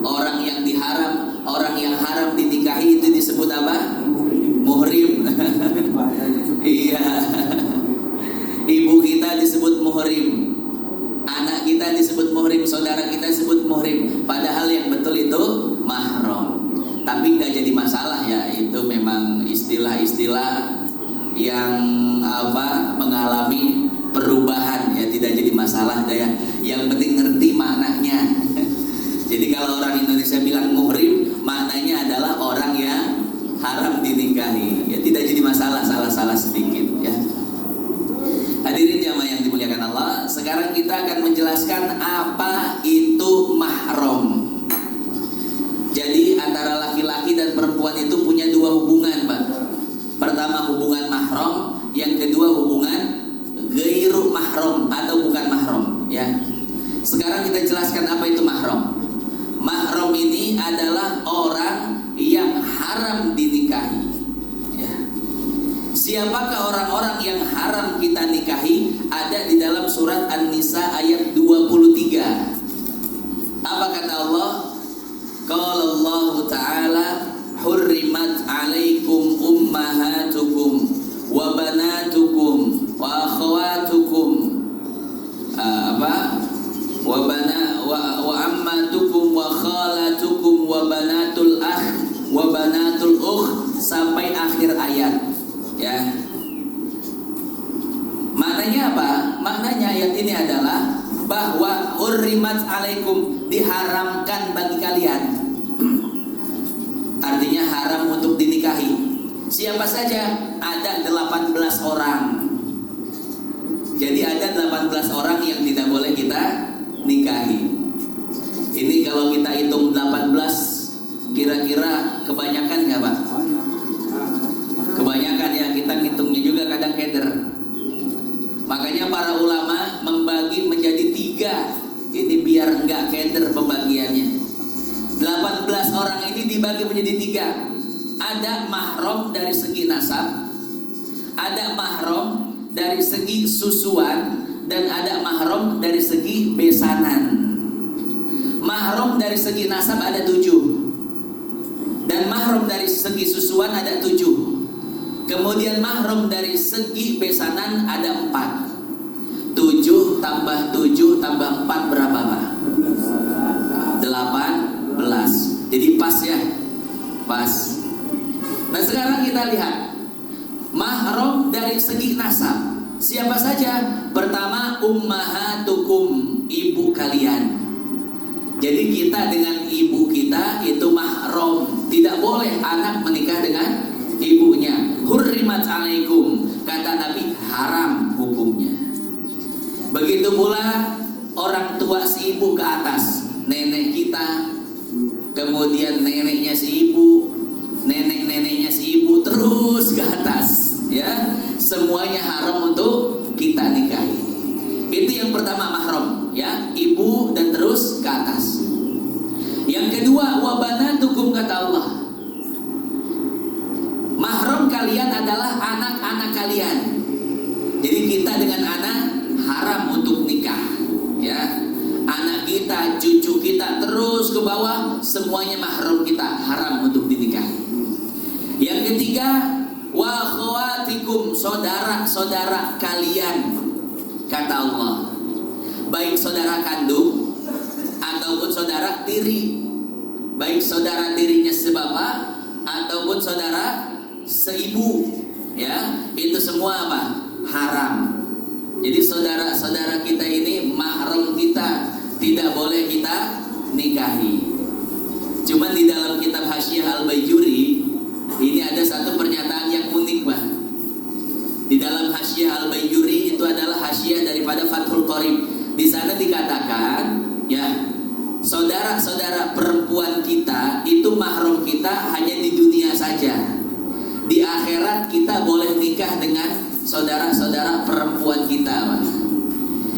Orang yang diharam, orang yang haram dinikahi itu disebut apa? Muhrim. Iya. Ibu kita disebut muhrim, anak kita disebut muhrim, saudara kita disebut muhrim. Padahal yang betul itu mahram. Tapi nggak jadi masalah ya, itu memang istilah-istilah yang mengalami perubahan ya, tidak jadi masalah ya. Yang penting ngerti maknanya. Jadi kalau orang Indonesia bilang muhrim, maknanya adalah orang yang haram dinikahi. Ya tidak jadi masalah, salah-salah sedikit ya. Hadirin jamaah yang dimuliakan Allah, sekarang kita akan menjelaskan apa itu mahram. Jadi antara laki-laki dan perempuan itu punya dua hubungan, Pak. Pertama hubungan mahram, yang kedua hubungan ghairu mahram atau bukan mahram ya. Sekarang kita jelaskan apa itu mahram. Mahram ini adalah orang yang haram dinikahi ya. Siapakah orang-orang yang haram kita nikahi? Ada di dalam surat An-Nisa ayat 23. Apa kata Allah? Qala Allah Ta'ala hurrimat alaikum ummahatukum wa banatukum wa akhawatukum wa ammatukum wa khalatukum wa banatul akh wa banatul ukh sampai akhir ayat ya. Maknanya apa? Maknanya ayat ini adalah bahwa hurrimat alaikum, diharamkan bagi kalian. Artinya haram untuk dinikahi. Siapa saja? Ada 18 orang. Jadi ada 18 orang yang tidak boleh kita nikahi. Ini kalau kita hitung 18, kira-kira kebanyakan nggak Pak? Kebanyakan ya, kita ngitungnya juga kadang keder. Makanya para ulama membagi menjadi 3. Ini biar enggak keder pembagiannya. 18 orang ini dibagi menjadi 3. Ada mahram dari segi nasab, ada mahram dari segi susuan, dan ada mahram dari segi besanan. Mahram dari segi nasab ada 7, dan mahram dari segi susuan ada 7. Kemudian mahram dari segi besanan ada 4. 7 tambah 7 tambah 4 berapa Pak? 18. Jadi pas ya? Pas. Nah sekarang kita lihat mahram dari segi nasab. Siapa saja? Pertama ummahatukum, ibu kalian. Jadi kita dengan ibu kita itu mahram. Tidak boleh anak menikah dengan ibunya. Hurrimat alaikum, kata Nabi, haram hukumnya. Begitu pula orang tua si ibu ke atas, nenek kita, kemudian neneknya si ibu, nenek-neneknya si ibu, terus ke atas ya. Semuanya haram untuk kita nikahi. Itu yang pertama mahram ya, ibu dan terus ke atas. Yang kedua wabanatukum, kata Allah, mahram kalian adalah anak-anak kalian. Jadi kita dengan anak haram untuk nikah ya. Anak kita, cucu kita, terus ke bawah, semuanya mahram kita, haram untuk dinikahi. Yang ketiga wa akhwatikum, saudara-saudara kalian, kata Allah, baik saudara kandung ataupun saudara tiri, baik saudara tirinya sebapak ataupun saudara seibu ya, itu semua apa? Haram. Jadi saudara-saudara kita ini mahram kita, tidak boleh kita nikahi. Cuman di dalam kitab Hasyiah Al-Baijuri ini ada satu pernyataan yang unik Pak. Di dalam Hasyiah Al-Baijuri itu adalah hasyiah daripada Fathul Qorib. Di sana dikatakan ya, saudara-saudara perempuan kita itu mahram kita hanya di dunia saja. Di akhirat kita boleh nikah dengan saudara-saudara perempuan kita Pak.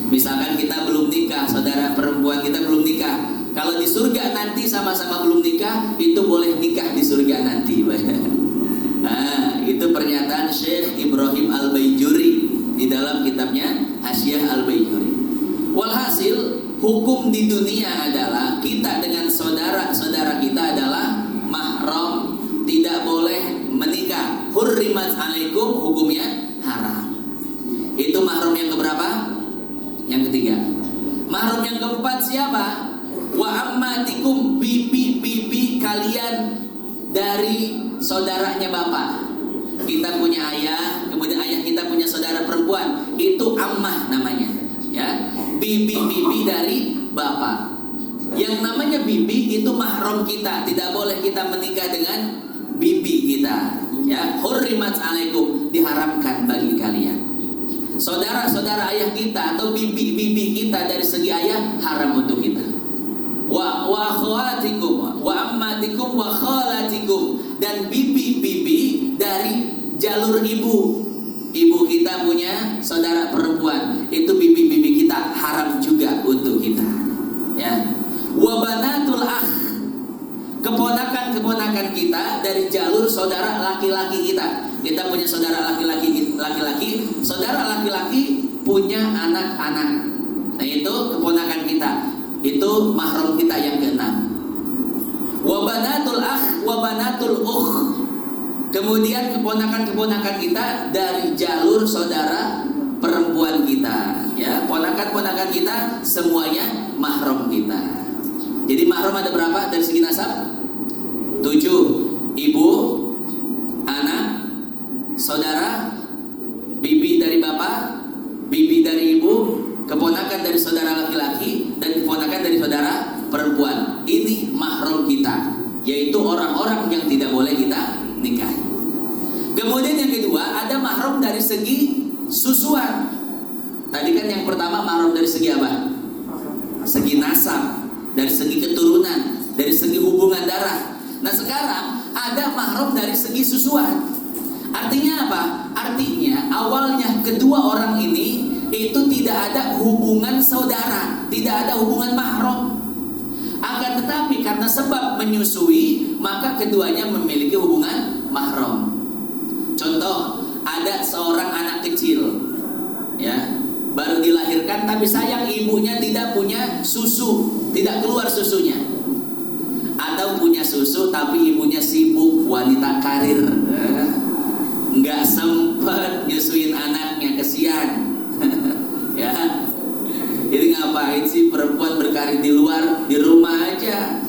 Misalkan kita belum nikah, saudara perempuan kita belum nikah, kalau di surga nanti sama-sama belum nikah, itu boleh nikah di surga nanti Pak. Nah, itu pernyataan Syekh Ibrahim Al-Baijuri di dalam kitabnya Hasyiah Al-Baijuri. Walhasil hukum di dunia adalah kita dengan saudara-saudara hurrimat alaikum, hukumnya haram. Itu mahram yang keberapa? Yang ketiga. Mahram yang keempat siapa? Wa ammatikum, bibi-bibi kalian dari saudaranya bapak. Kita punya ayah, kemudian ayah kita punya saudara perempuan, itu ammah namanya, ya. Bibi-bibi dari bapak. Yang namanya bibi itu mahram kita, tidak boleh kita menikah dengan bibi kita, ya. Hurrimat alaikum, diharamkan bagi kalian. Saudara-saudara ayah kita atau bibi-bibi kita dari segi ayah haram untuk kita. Wa akhwatikum wa ammatikum wa khalatikum, dan bibi-bibi dari jalur ibu. Ibu kita punya saudara perempuan, itu bibi-bibi kita haram juga untuk kita, ya. Wa banatul akh, keponakan-keponakan kita dari jalur saudara laki-laki kita. Kita punya saudara laki-laki, saudara laki-laki punya anak-anak. Nah, itu keponakan kita. Itu mahram kita yang keenam. Wa banatul akh wa banatul ukh, kemudian keponakan-keponakan kita dari jalur saudara perempuan kita, ya. Ponakan-ponakan kita semuanya mahram kita. Jadi mahram ada berapa dari segi nasab? 7. Ibu, anak, saudara, bibi dari bapak, bibi dari ibu, keponakan dari saudara laki-laki, dan keponakan dari saudara perempuan. Ini mahram kita, yaitu orang-orang yang tidak boleh kita nikahi. Kemudian yang kedua, ada mahram dari segi susuan. Tadi kan yang pertama mahram dari segi apa? Segi nasab, dari segi keturunan, dari segi hubungan darah. Nah, sekarang ada mahram dari segi susuan. Artinya apa? Artinya awalnya kedua orang ini itu tidak ada hubungan saudara, tidak ada hubungan mahram. Akan tetapi karena sebab menyusui, maka keduanya memiliki hubungan mahram. Contoh, ada seorang anak kecil, ya, baru dilahirkan, tapi sayang ibunya tidak punya susu, tidak keluar susunya. Atau punya susu tapi ibunya sibuk, wanita karir, nggak sempet nyusuin anaknya, kesian. Ya, jadi ngapain sih perempuan berkarir di luar, di rumah aja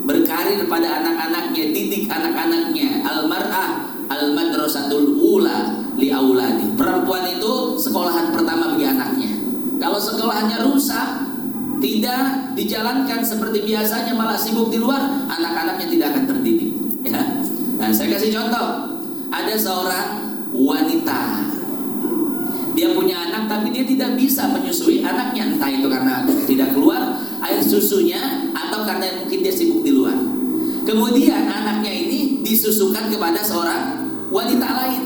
berkarir pada anak-anaknya, didik anak-anaknya. Al-mar'ah al-madrasatul ula li auladi. Perempuan itu sekolahan pertama bagi anaknya. Kalau sekolahannya rusak, tidak dijalankan seperti biasanya, malah sibuk di luar, anak-anaknya tidak akan terdidik, ya. Nah, saya kasih contoh. Ada seorang wanita, dia punya anak tapi dia tidak bisa menyusui anaknya, entah itu karena tidak keluar air susunya atau karena mungkin dia sibuk di luar. Kemudian anaknya ini disusukan kepada seorang wanita lain.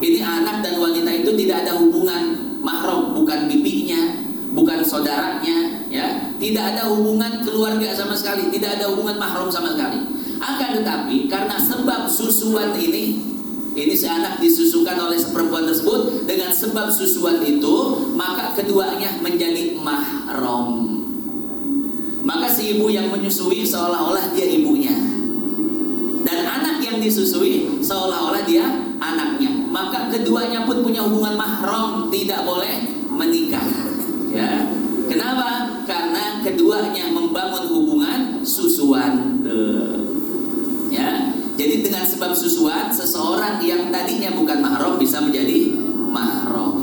Ini anak dan wanita itu tidak ada hubungan mahram, bukan bibinya, bukan saudaranya, ya. Tidak ada hubungan keluarga sama sekali, tidak ada hubungan mahram sama sekali. Akan tetapi karena sebab susuan ini si anak disusukan oleh perempuan tersebut, dengan sebab susuan itu maka keduanya menjadi mahram. Maka si ibu yang menyusui seolah-olah dia ibunya, dan anak yang disusui seolah-olah dia anaknya. Maka keduanya pun punya hubungan mahram, tidak boleh menikah, ya. Kenapa? Karena keduanya membangun hubungan susuan, ya. Jadi dengan sebab susuan, seseorang yang tadinya bukan mahram bisa menjadi mahram.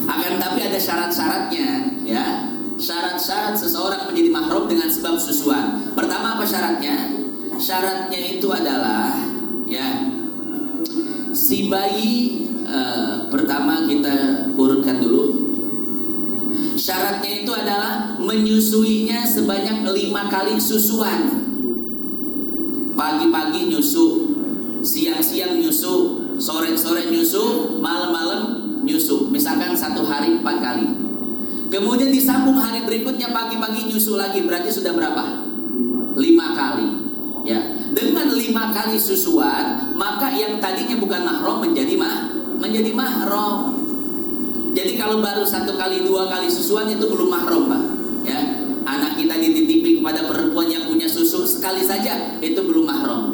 Akan tapi ada syarat-syaratnya, ya. Syarat-syarat seseorang menjadi mahram dengan sebab susuan. Pertama, apa syaratnya? Syaratnya itu adalah, ya, si bayi, pertama kita urutkan dulu. Syaratnya itu adalah menyusuinya sebanyak 5 kali susuan. Pagi-pagi nyusu, siang-siang nyusu, sore-sore nyusu, malam-malam nyusu. Misalkan 1 hari 4 kali. Kemudian disambung hari berikutnya pagi-pagi nyusu lagi, berarti sudah berapa? 5 kali. Ya, dengan 5 kali susuan, maka yang tadinya bukan mahram menjadi mahram. Jadi kalau baru 1 kali 2 kali susuan itu belum mahram, Pak. Ya, anak kita dititipi kepada perempuan yang punya susu sekali saja itu belum mahram.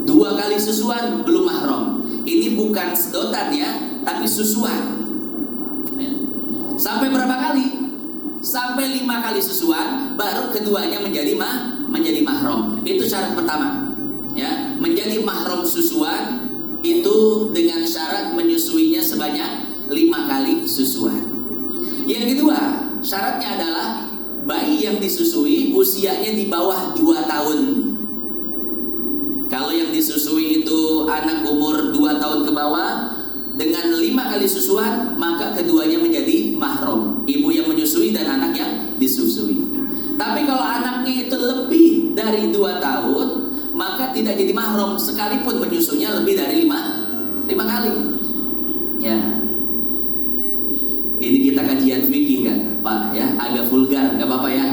2 kali susuan belum mahram. Ini bukan sedotan ya, tapi susuan. Sampai berapa kali? Sampai 5 kali susuan, baru keduanya menjadi mahram. Itu syarat pertama. Ya, menjadi mahram susuan itu dengan syarat menyusuinya sebanyak 5 kali susuan. Yang kedua, syaratnya adalah bayi yang disusui usianya di bawah 2 tahun. Kalau yang disusui itu anak umur 2 tahun ke bawah, dengan 5 kali susuan, maka keduanya menjadi mahram. Ibu yang menyusui dan anak yang disusui. Tapi kalau anaknya itu lebih dari 2 tahun, maka tidak jadi mahram sekalipun menyusunya lebih dari 5 kali. Ya. Ini kita kajian fikih kan, Pak ya, agak vulgar, nggak apa-apa ya,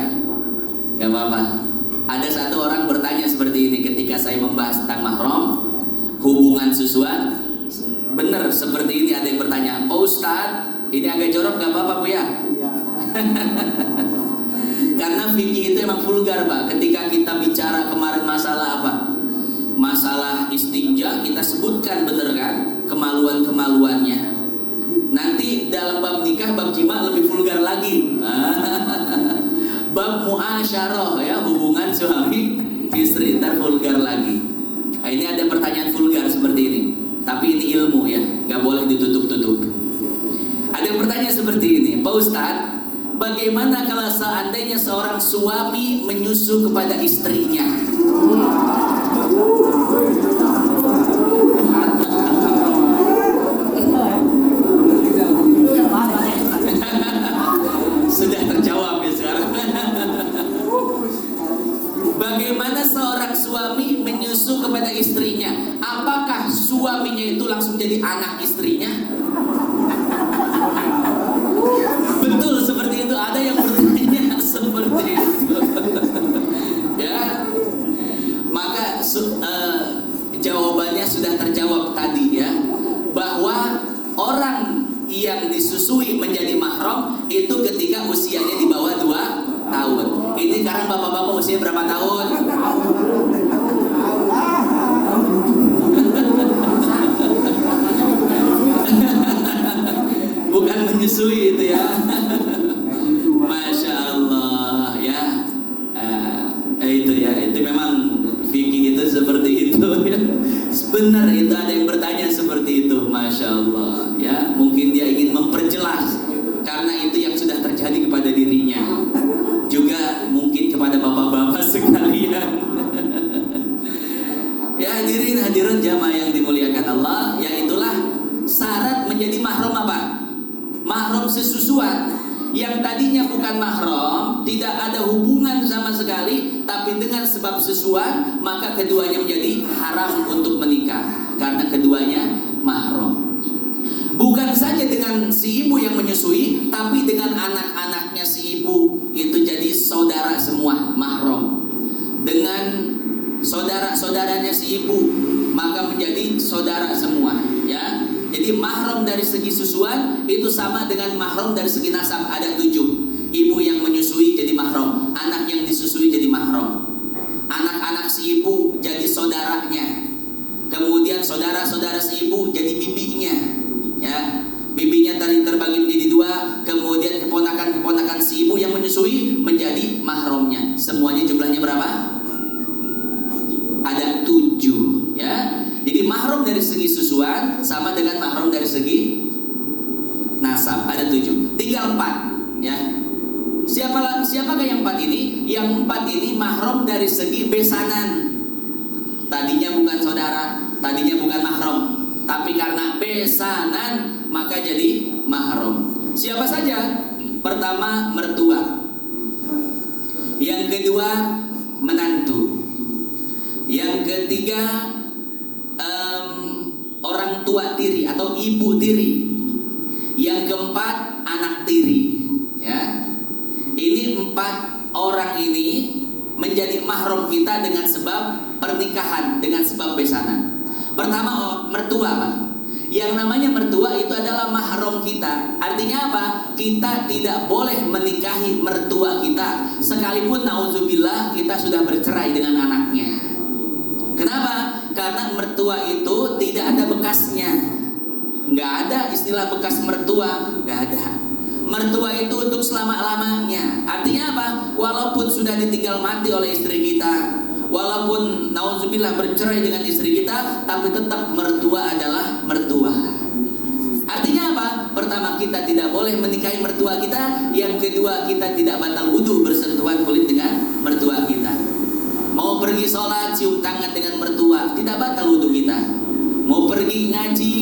nggak apa-apa. Ada satu orang bertanya seperti ini ketika saya membahas tentang mahram, hubungan susuan. Benar seperti ini, ada yang bertanya, Pak Ustadz, ini agak jorok, nggak apa-apa Bu ya? Karena fikih itu emang vulgar Pak. Ketika kita bicara kemarin masalah apa? Masalah istinja, kita sebutkan bener kan kemaluan-kemaluannya. Nanti dalam bab nikah, bab jima lebih vulgar lagi. Bab muasyarah ya, hubungan suami istri, ntar vulgar lagi. Nah, ini ada pertanyaan vulgar seperti ini. Tapi ini ilmu ya, nggak boleh ditutup-tutup. Ada yang bertanya seperti ini, Pak Ustadz, bagaimana kalau seandainya seorang suami menyusu kepada istrinya? Sudah terjawab ya sekarang. Bagaimana seorang suami menyusu kepada istrinya? Apakah suaminya itu langsung jadi anak istrinya? Betul seperti itu. Ada yang bertanya seperti itu. Ya, maka jawabannya sudah terjawab tadi ya, bahwa orang yang disusui menjadi mahram itu ketika usianya di bawah 2 tahun. Ini sekarang bapak-bapak usia berapa tahun? Bukan menyusui itu ya. Masya Allah ya. Itu ya, itu memang fikih itu seperti itu ya. Benar, itu ada yang bertanya seperti itu. Masya Allah ya. Mungkin dia ingin memperjelas karena itu yang sudah terjadi kepada dirinya, juga mungkin kepada bapak-bapak sekalian. Ya hadirin hadirat jamaah yang dimuliakan Allah, yang itulah syarat menjadi mahram apa? Mahram sesusuan. Yang tadinya bukan mahram, tidak ada hubungan sama sekali, tapi dengan sebab sesusuan, maka keduanya menjadi haram untuk menikah karena keduanya mahram. Bukan saja dengan si ibu yang menyusui, tapi dengan anak-anaknya si ibu itu jadi saudara semua, mahram. Dengan saudara-saudaranya si ibu, maka menjadi saudara semua, ya. Jadi mahram dari segi susuan itu sama dengan mahram dari segi nasab, ada 7. Ibu yang menyusui jadi mahram, anak yang disusui jadi mahram. Anak-anak si ibu jadi saudaranya. Kemudian saudara-saudara si ibu jadi bibinya. Ya, bibinya tadi terbagi menjadi 2, kemudian keponakan-keponakan si ibu yang menyusui menjadi mahramnya. Semuanya jumlahnya berapa? Ada 7, ya. Jadi mahram dari segi susuan sama dengan mahram dari segi nasab, ada 7. Tinggal 4, ya. Siapakah yang 4 ini? Yang 4 ini mahram dari segi besanan. Tadinya bukan saudara, tadinya bukan mahram, tapi karena besanan maka jadi mahram. Siapa saja? Pertama mertua, yang kedua menantu, yang ketiga orang tua tiri atau ibu tiri, yang keempat anak tiri. Ya, ini 4 orang ini menjadi mahram kita dengan sebab pernikahan, dengan sebab besanan. Pertama mertua, Pak. Yang namanya mertua itu adalah mahram kita. Artinya apa? Kita tidak boleh menikahi mertua kita, sekalipun nauzubillah kita sudah bercerai dengan anaknya. Kenapa? karena mertua itu tidak ada bekasnya. Nggak ada istilah bekas mertua, nggak ada. Mertua itu untuk selama-lamanya. Artinya apa? Walaupun sudah ditinggal mati oleh istri kita, walaupun nauzubillah bercerai dengan istri kita, tapi tetap mertua adalah mertua. Artinya apa? Pertama, kita tidak boleh menikahi mertua kita. Yang kedua, kita tidak batal wudu bersentuhan kulit dengan mertua kita. Mau pergi sholat, cium tangan dengan mertua, tidak batal wudu kita. Mau pergi ngaji,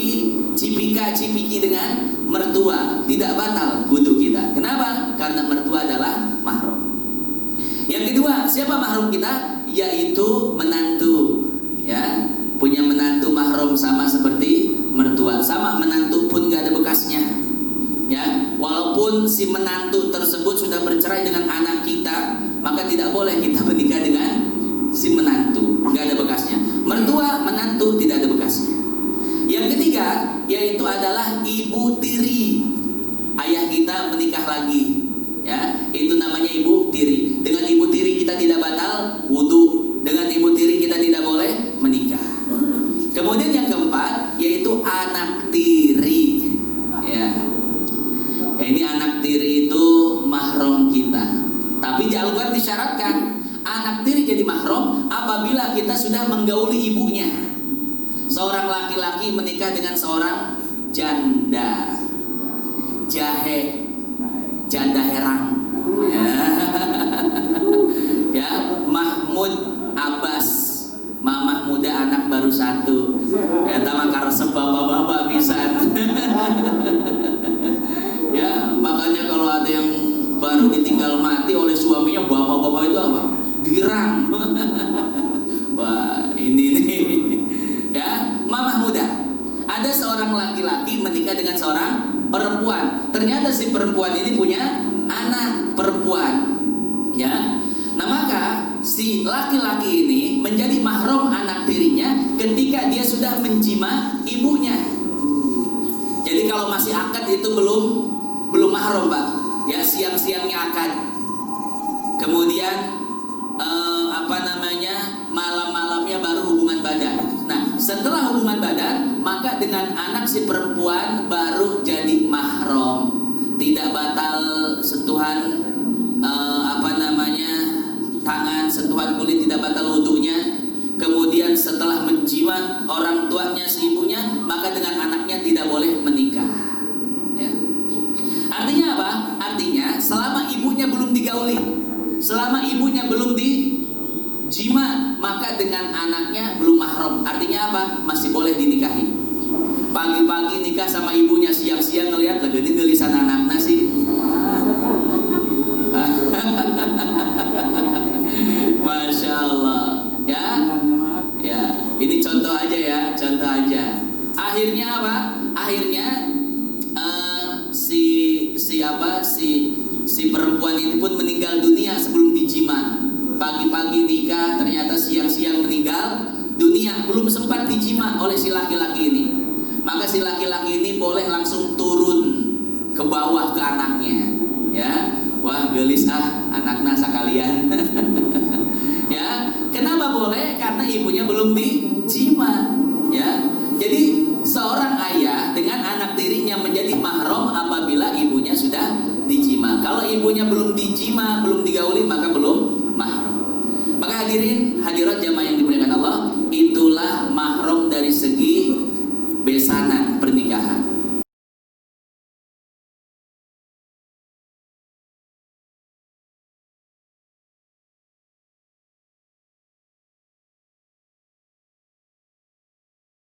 cipika-cipiki dengan mertua, tidak batal wudu kita. Kenapa? Karena mertua adalah mahram. Yang kedua, siapa mahram kita? Yaitu menantu. Ya, punya menantu mahram sama seperti mertua. Sama, menantu pun gak ada bekasnya. Ya, walaupun si menantu tersebut sudah bercerai dengan anak kita, maka tidak boleh kita menikah dengan si menantu, gak ada bekasnya. Mertua, menantu tidak ada bekasnya. Yang ketiga, yaitu adalah ibu tiri. Ayah kita menikah lagi, ya, itu namanya ibu tiri. Dengan ibu tiri kita tidak batal wudu. Dengan ibu tiri kita tidak boleh menikah. Kemudian yang keempat, yaitu anak tiri. Ya, ini anak tiri itu mahram kita. Tapi di Al-Quran disyaratkan anak tiri jadi mahram apabila kita sudah menggauli ibunya. Seorang laki-laki menikah dengan seorang janda, jahe, janda herang, ya, ya, Mahmud Abbas, mamah muda anak baru satu, ya, tamak karesep bapak-bapak bisa. Ya, makanya kalau ada yang baru ditinggal mati oleh suaminya, bapak-bapak itu apa? Girang. Wah, ini nih. Ya, mamah muda. Ada seorang laki-laki menikah dengan seorang perempuan. Ternyata si perempuan ini punya anak perempuan. Ya. Nah, maka si laki-laki ini menjadi mahram anak tirinya ketika dia sudah menjima ibunya. Jadi kalau masih akad itu belum mahram, Pak. Ya, siang-siangnya akad. Kemudian malam-malamnya baru hubungan badan. Nah, setelah hubungan badan, maka dengan anak si perempuan baru jadi mahram. Tidak batal sentuhan tangan, sentuhan kulit, tidak batal wudunya. Kemudian setelah menjima orang tuanya si ibunya, maka dengan anaknya tidak boleh menikah. Ya. Artinya apa? Artinya selama ibunya belum digauli, selama ibunya belum dijima, maka dengan anaknya belum mahram. Artinya apa? Masih boleh dinikahi. Pagi-pagi nikah sama ibunya, siang-siang ngelihat lagi ini gelisan anaknya sih. Masya Allah. Ya, ya. Ini contoh aja ya, contoh aja. Akhirnya apa? Akhirnya si perempuan ini pun meninggal dunia sebelum dijima. Pagi-pagi nikah, ternyata siang-siang meninggal dunia, belum sempat dijima oleh si laki-laki ini. Maka si laki-laki ini boleh langsung turun ke bawah ke anaknya. Ya, wah gelis anaknya sekalian. Ya, kenapa boleh? Karena ibunya belum dijima. Ya, jadi seorang ayah dengan anak tirinya menjadi mahram apabila ibunya sudah dijima. Kalau ibunya belum dijima, belum digauli, maka belum mahram. Maka hadirin